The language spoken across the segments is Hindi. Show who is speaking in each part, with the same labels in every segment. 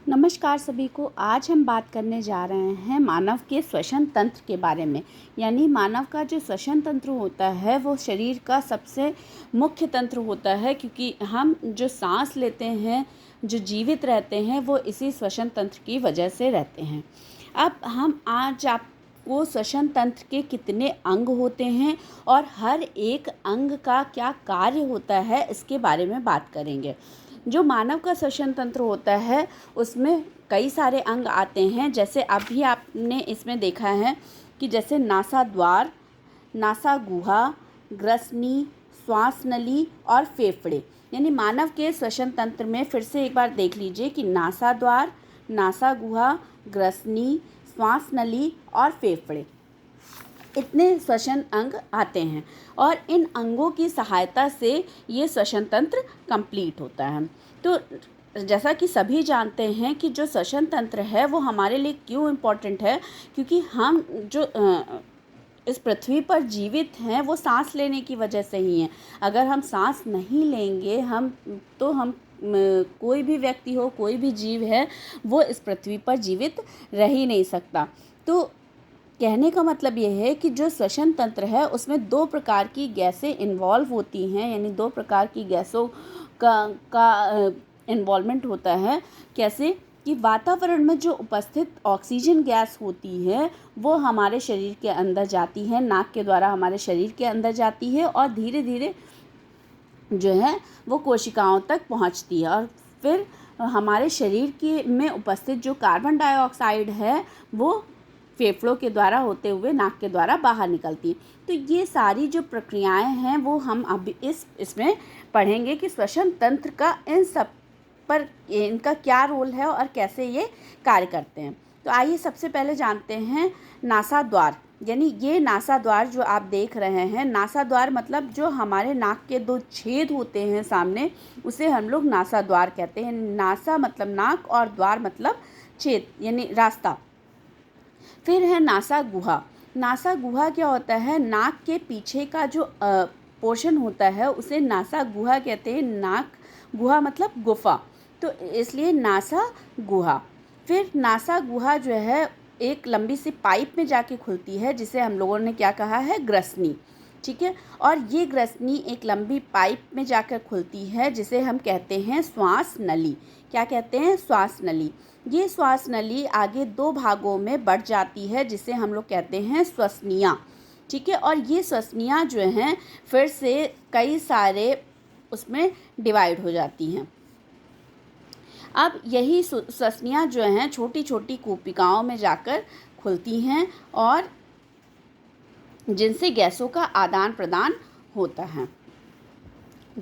Speaker 1: नमस्कार सभी को। आज हम बात करने जा रहे हैं मानव के श्वसन तंत्र के बारे में। यानी मानव का जो श्वसन तंत्र होता है वो शरीर का सबसे मुख्य तंत्र होता है, क्योंकि हम जो सांस लेते हैं, जो जीवित रहते हैं, वो इसी श्वसन तंत्र की वजह से रहते हैं। अब हम आज आपको श्वसन तंत्र के कितने अंग होते हैं और हर एक अंग का क्या कार्य होता है इसके बारे में बात करेंगे। जो मानव का श्वसन तंत्र होता है उसमें कई सारे अंग आते हैं। जैसे अभी आपने इसमें देखा है कि जैसे नासाद्वार, नासा गुहा, ग्रसनी, श्वास नली और फेफड़े। यानी मानव के श्वसन तंत्र में फिर से एक बार देख लीजिए कि नासाद्वार, नासा गुहा, ग्रसनी, श्वास नली और फेफड़े, इतने श्वसन अंग आते हैं और इन अंगों की सहायता से ये श्वसन तंत्र कंप्लीट होता है। तो जैसा कि सभी जानते हैं कि जो श्वसन तंत्र है वो हमारे लिए क्यों इम्पोर्टेंट है, क्योंकि हम जो इस पृथ्वी पर जीवित हैं वो सांस लेने की वजह से ही हैं। अगर हम सांस नहीं लेंगे हम कोई भी व्यक्ति हो, कोई भी जीव है, वो इस पृथ्वी पर जीवित रह ही नहीं सकता। तो कहने का मतलब ये है कि जो श्वसन तंत्र है उसमें दो प्रकार की गैसें इन्वॉल्व होती हैं। यानी दो प्रकार की गैसों का इन्वॉल्वमेंट होता है। कैसे कि वातावरण में जो उपस्थित ऑक्सीजन गैस होती है वो हमारे शरीर के अंदर जाती है, नाक के द्वारा हमारे शरीर के अंदर जाती है और धीरे धीरे जो है वो कोशिकाओं तक पहुंचती है और फिर हमारे शरीर के में उपस्थित जो कार्बन डाइऑक्साइड है वो फेफड़ों के द्वारा होते हुए नाक के द्वारा बाहर निकलती है। तो ये सारी जो प्रक्रियाएं हैं वो हम अभी इसमें पढ़ेंगे कि श्वसन तंत्र का इन सब पर इनका क्या रोल है और कैसे ये कार्य करते हैं। तो आइए सबसे पहले जानते हैं नासाद्वार। यानी ये नासाद्वार जो आप देख रहे हैं, नासाद्वार मतलब जो हमारे नाक के दो छेद होते हैं सामने, उसे हम लोग नासाद्वार कहते हैं। नासा मतलब नाक और द्वार मतलब छेद यानी रास्ता। फिर है नासा गुहा। नासा गुहा क्या होता है? नाक के पीछे का जो पोर्शन होता है उसे नासा गुहा कहते हैं। नाक गुहा मतलब गुफा, तो इसलिए नासा गुहा। फिर नासा गुहा जो है एक लंबी सी पाइप में जाके खुलती है जिसे हम लोगों ने क्या कहा है? ग्रसनी। ठीक है, और ये ग्रसनी एक लंबी पाइप में जाकर खुलती है जिसे हम कहते हैं श्वास नली। क्या कहते हैं? श्वास नली। ये श्वास नली आगे दो भागों में बढ़ जाती है जिसे हम लोग कहते हैं श्वसनियाँ। ठीक है, और ये श्वसनियाँ जो हैं फिर से कई सारे उसमें डिवाइड हो जाती हैं। अब यही श्वसनियाँ जो हैं छोटी छोटी कूपिकाओं में जाकर खुलती हैं और जिनसे गैसों का आदान प्रदान होता है।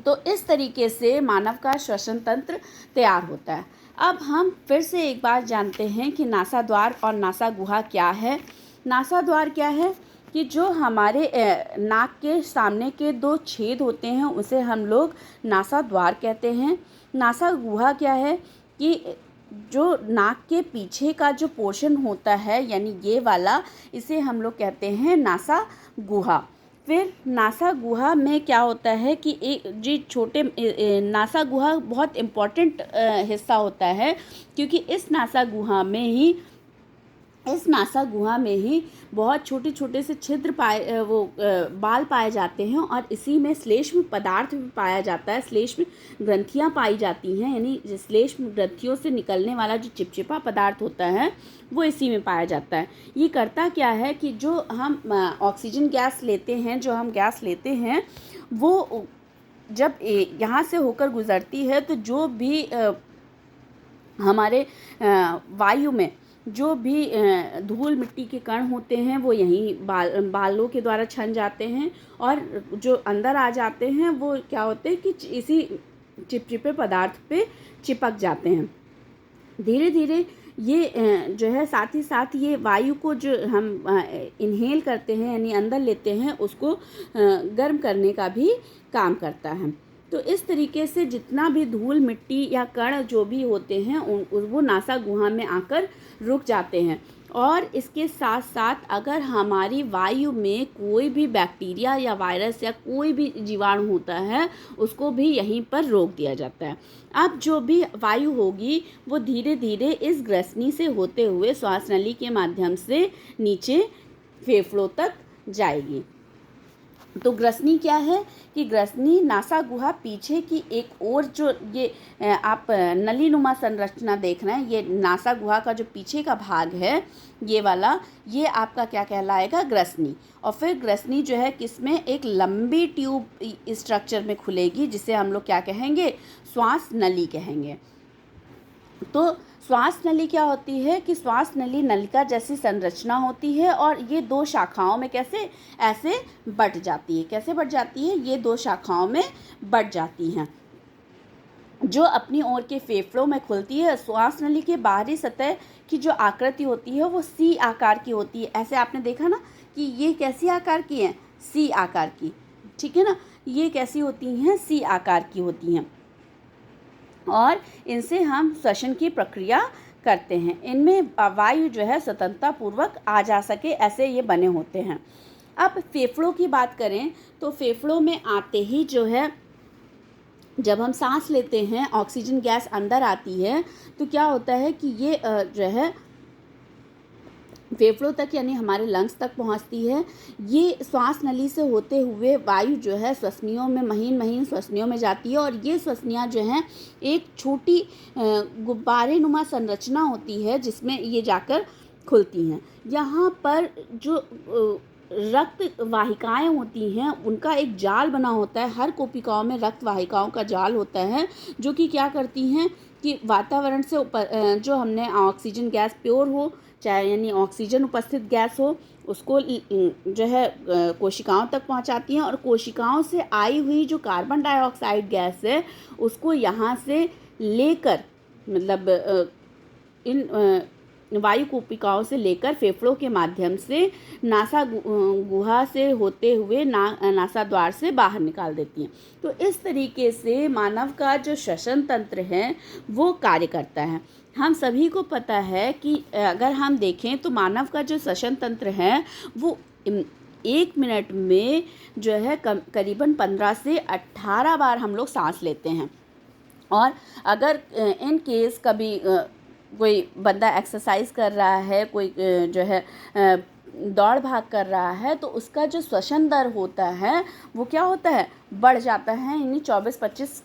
Speaker 1: तो इस तरीके से मानव का श्वसन तंत्र तैयार होता है। अब हम फिर से एक बार जानते हैं कि नासाद्वार और नासा गुहा क्या है। नासाद्वार क्या है कि जो हमारे नाक के सामने के दो छेद होते हैं उसे हम लोग नासाद्वार कहते हैं। नासा गुहा क्या है कि जो नाक के पीछे का जो पोर्शन होता है यानी ये वाला, इसे हम लोग कहते हैं नासा गुहा। फिर नासा गुहा में क्या होता है कि एक जी छोटे नासा गुहा बहुत इम्पॉर्टेंट हिस्सा होता है, क्योंकि इस नासा गुहा में ही बहुत छोटे छोटे से छिद्र बाल पाए जाते हैं और इसी में श्लेष्म पदार्थ भी पाया जाता है। श्लेष्म ग्रंथियां पाई जाती हैं, यानी श्लेष्म ग्रंथियों से निकलने वाला जो चिपचिपा पदार्थ होता है वो इसी में पाया जाता है। ये करता क्या है कि जो हम ऑक्सीजन गैस लेते हैं, जो हम गैस लेते हैं, वो जब यहाँ से होकर गुजरती है तो जो भी हमारे वायु में जो भी धूल मिट्टी के कण होते हैं वो यहीं बालों के द्वारा छन जाते हैं और जो अंदर आ जाते हैं वो क्या होते हैं कि इसी चिपचिपे पदार्थ पे चिपक जाते हैं। धीरे धीरे ये जो है साथ ही साथ ये वायु को जो हम इनहेल करते हैं यानी अंदर लेते हैं उसको गर्म करने का भी काम करता है। तो इस तरीके से जितना भी धूल मिट्टी या कण जो भी होते हैं वो नासा गुहा में आकर रुक जाते हैं। और इसके साथ साथ अगर हमारी वायु में कोई भी बैक्टीरिया या वायरस या कोई भी जीवाणु होता है उसको भी यहीं पर रोक दिया जाता है। अब जो भी वायु होगी वो धीरे धीरे इस ग्रसनी से होते हुए श्वास नली के माध्यम से नीचे फेफड़ों तक जाएगी। तो ग्रसनी क्या है कि ग्रसनी नासा गुहा पीछे की एक ओर जो ये आप नली नुमा संरचना देख रहे हैं, ये नासा गुहा का जो पीछे का भाग है ये वाला, ये आपका क्या कहलाएगा, ग्रसनी। और फिर ग्रसनी जो है किसमें, एक लंबी ट्यूब स्ट्रक्चर में खुलेगी जिसे हम लोग क्या कहेंगे, श्वास नली कहेंगे। तो श्वास नली क्या होती है कि श्वास नली नलिका जैसी संरचना होती है और ये दो शाखाओं में कैसे ऐसे बट जाती है। कैसे बट जाती है, ये दो शाखाओं में बट जाती हैं जो अपनी ओर के फेफड़ों में खुलती है। श्वास नली के बाहरी सतह की जो आकृति होती है वो सी आकार की होती है। ऐसे आपने देखा ना कि ये कैसी आकार की है, सी आकार की, ठीक है ना, ये कैसी होती हैं, सी आकार की होती हैं। और इनसे हम श्वसन की प्रक्रिया करते हैं। इनमें वायु जो है स्वतंत्रता पूर्वक आ जा सके ऐसे ये बने होते हैं। अब फेफड़ों की बात करें तो फेफड़ों में आते ही जो है जब हम सांस लेते हैं ऑक्सीजन गैस अंदर आती है तो क्या होता है कि ये जो है फेफड़ों तक यानी हमारे लंग्स तक पहुंचती है। ये श्वास नली से होते हुए वायु जो है श्वसनियों में महीन महीन श्वसनियों में जाती है और ये श्वसनियाँ जो हैं एक छोटी गुब्बारे नुमा संरचना होती है जिसमें ये जाकर खुलती हैं। यहाँ पर जो रक्त वाहिकाएँ होती हैं उनका एक जाल बना होता है। हर कोशिकाओं में रक्त वाहिकाओं का जाल होता है जो कि क्या करती हैं कि वातावरण से ऊपर जो हमने ऑक्सीजन गैस प्योर हो चाहे यानी ऑक्सीजन उपस्थित गैस हो उसको जो है कोशिकाओं तक पहुंचाती हैं और कोशिकाओं से आई हुई जो कार्बन डाइऑक्साइड गैस है उसको यहाँ से लेकर मतलब इन वायु कोशिकाओं से लेकर फेफड़ों के माध्यम से नासा गुहा से होते हुए नासा द्वार से बाहर निकाल देती हैं। तो इस तरीके से मानव का जो श्वसन तंत्र है वो कार्य करता है। हम सभी को पता है कि अगर हम देखें तो मानव का जो श्वसन तंत्र है वो 1 मिनट में जो है करीबन 15 से 18 बार हम लोग सांस लेते हैं। और अगर इन केस कभी कोई बंदा एक्सरसाइज कर रहा है, कोई जो है दौड़ भाग कर रहा है तो उसका जो श्वसन दर होता है वो क्या होता है, बढ़ जाता है, यानी 24-25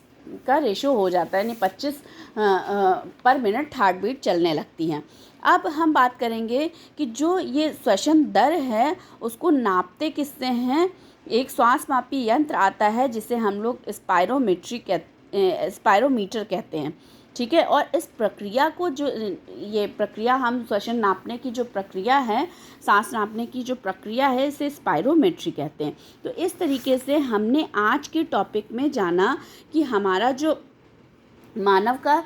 Speaker 1: का रेशो हो जाता है, यानी 25 पर मिनट हार्ट बीट चलने लगती हैं। अब हम बात करेंगे कि जो ये श्वसन दर है उसको नापते किससे हैं। एक श्वास मापी यंत्र आता है जिसे हम लोग स्पायरोमीटर कहते हैं, ठीक है। और इस प्रक्रिया को जो ये प्रक्रिया हम श्वसन नापने की जो प्रक्रिया है, सांस नापने की जो प्रक्रिया है, इसे स्पायरोमेट्री कहते हैं। तो इस तरीके से हमने आज के टॉपिक में जाना कि हमारा जो मानव का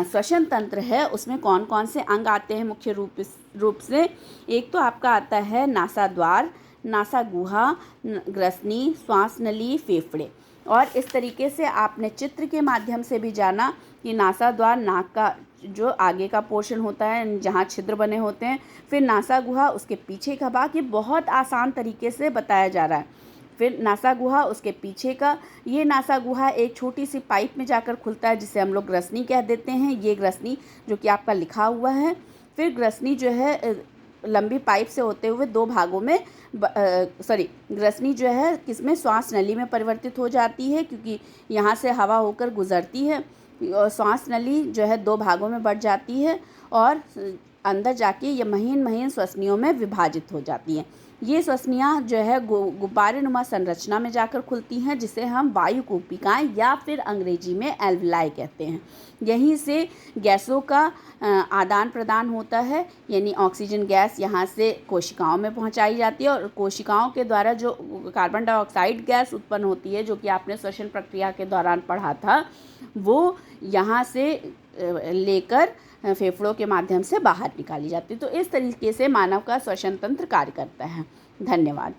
Speaker 1: श्वसन तंत्र है उसमें कौन कौन से अंग आते हैं मुख्य रूप से। एक तो आपका आता है नासा द्वार, नासा गुहा, ग्रसनी, श्वास नली, फेफड़े। और इस तरीके से आपने चित्र के माध्यम से भी जाना कि नासा द्वार नाक का जो आगे का पोर्शन होता है जहाँ छिद्र बने होते हैं, फिर नासा गुहा उसके पीछे का भाग, ये बहुत आसान तरीके से बताया जा रहा है। फिर नासा गुहा उसके पीछे का, ये नासा गुहा एक छोटी सी पाइप में जाकर खुलता है जिसे हम लोग ग्रसनी कह देते हैं, ये ग्रसनी जो कि आपका लिखा हुआ है। फिर ग्रसनी जो है लंबी पाइप से होते हुए दो भागों में ग्रसनी जो है किसमें, श्वास नली में परिवर्तित हो जाती है क्योंकि यहाँ से हवा होकर गुजरती है और श्वास नली जो है दो भागों में बढ़ जाती है और अंदर जाके ये महीन महीन श्वसनियों में विभाजित हो जाती हैं। ये श्वसनियाँ जो है गुब्बारे नुमा संरचना में जाकर खुलती हैं जिसे हम वायु कोशिकाएं या फिर अंग्रेजी में एल्विलाई कहते हैं। यहीं से गैसों का आदान प्रदान होता है, यानी ऑक्सीजन गैस यहाँ से कोशिकाओं में पहुँचाई जाती है और कोशिकाओं के द्वारा जो कार्बन डाइऑक्साइड गैस उत्पन्न होती है जो कि आपने श्वसन प्रक्रिया के दौरान पढ़ा था, वो यहाँ से लेकर फेफड़ों के माध्यम से बाहर निकाली जाती है। तो इस तरीके से मानव का श्वसन तंत्र कार्य करता है। धन्यवाद।